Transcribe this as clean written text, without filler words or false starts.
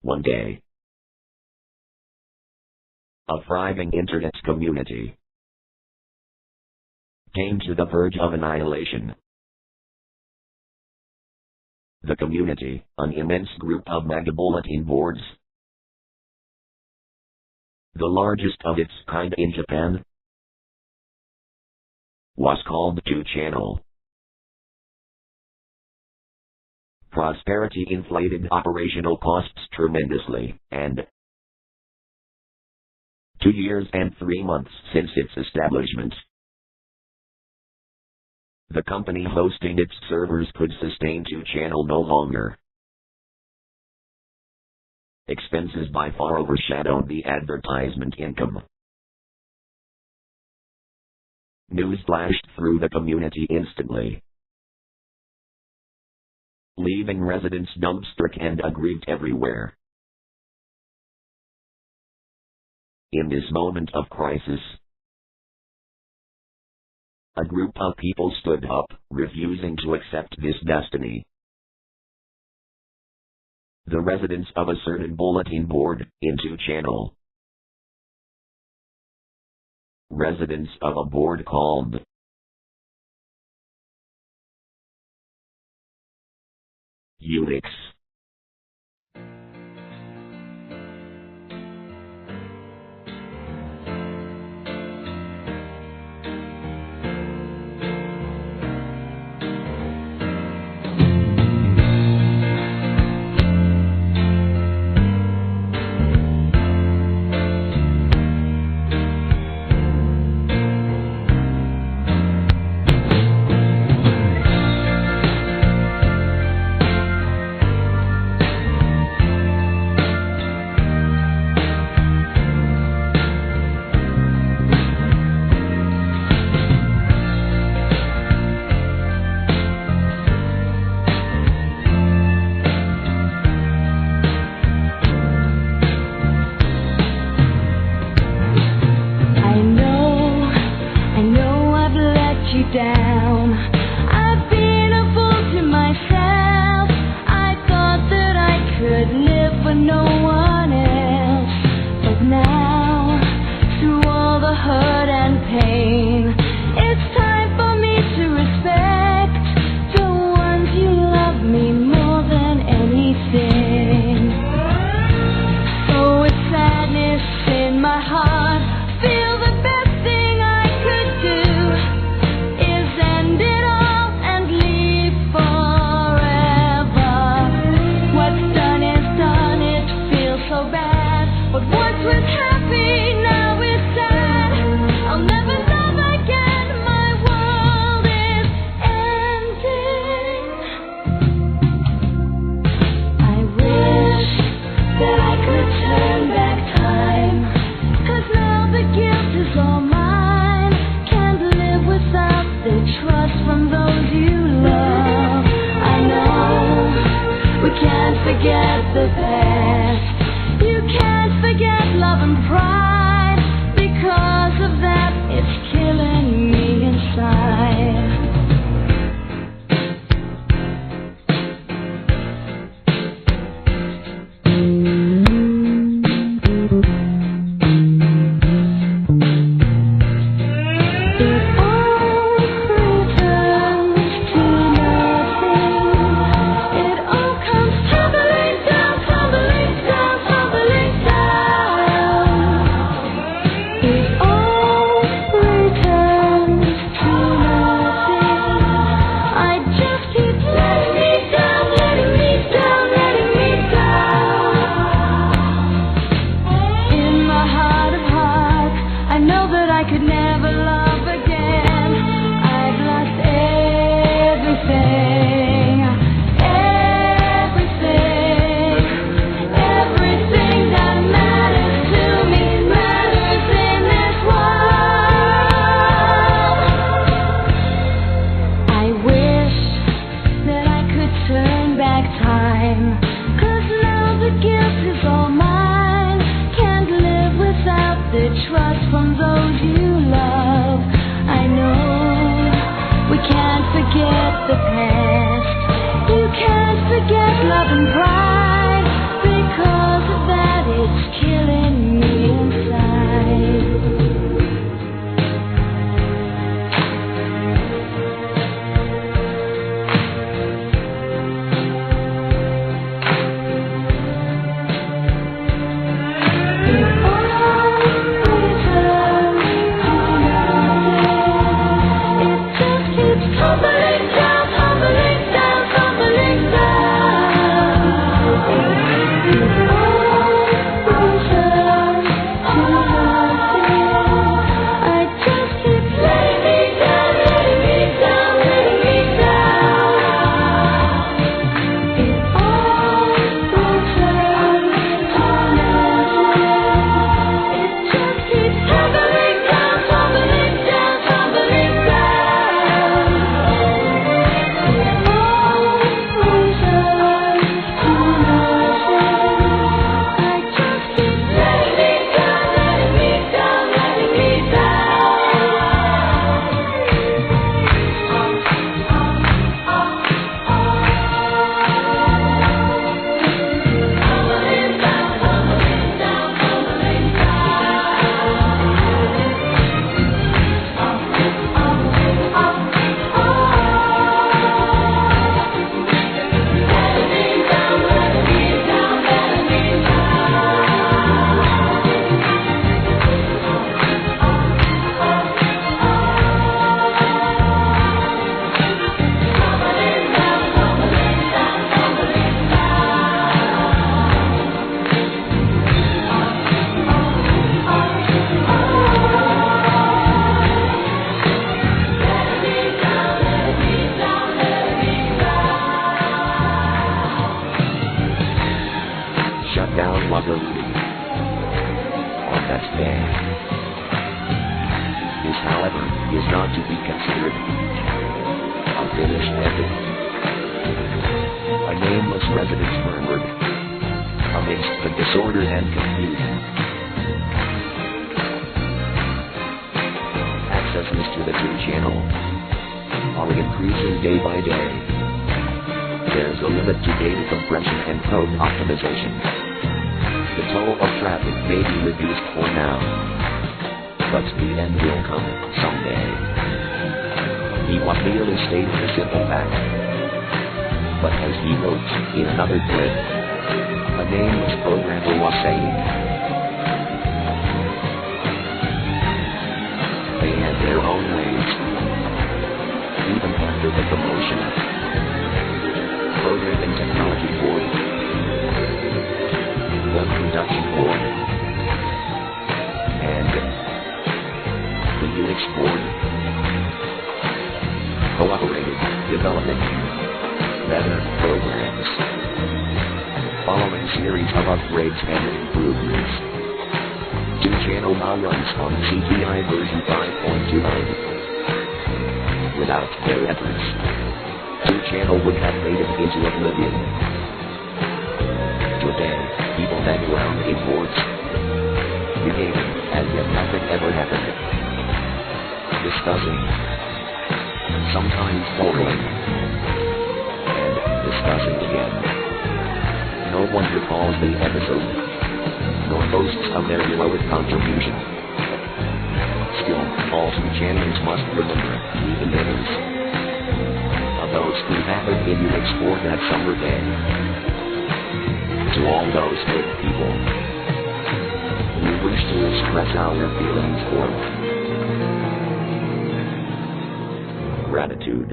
One day, a thriving internet community came to the verge of annihilation. The community, an immense group of mega bulletin boards, the largest of its kind in Japan, was called 2channel. Prosperity inflated operational costs tremendously, and 2 years and 3 months since its establishment, the company hosting its servers could sustain 2channel no longer. Expenses by far overshadowed the advertisement income. News flashed through the community instantly, leaving residents dumbstruck and aggrieved everywhere. In this moment of crisis, a group of people stood up, refusing to accept this destiny. The residents of a certain bulletin board, in 2channel. Residents of a board called Unix. Down. I've been a fool to myself. I thought that I could live with no one else. But now, through all the hurt and pain, it's time for me to respect the ones you love me more than anything. So with sadness in my heart, feel the best thing I could do. Forget the past. You can't forget love and pride. Because of that, it's killing me inside. From down Wazoo. On that day. This, however, is not to be considered a finished epic. A nameless residence murmured amidst the disorder and confusion. Accesses to the 2 channel are increasing day by day. There's a limit to data compression and code optimization. The toll of traffic may be reduced for now, but the end will come someday. He was merely stating a simple fact. But as he wrote in another clip, a nameless programmer was saying, they had their own ways. Even after the promotion of Programming Technology Board, Web Production Board, and the Unix Board cooperated, developing better programs. Following series of upgrades and improvements, 2channel now runs on CPI version 5.29. Without their efforts, 2channel would have faded into oblivion. Today, people hang around in boards, behaving as if nothing ever happened. Discussing, sometimes quarreling, and discussing again. No one recalls the episode, nor boasts of their heroic contribution. Still, all 2channels must remember the names of those who happened in Unix for that summer day. To all those good people, we wish to express our feelings for gratitude.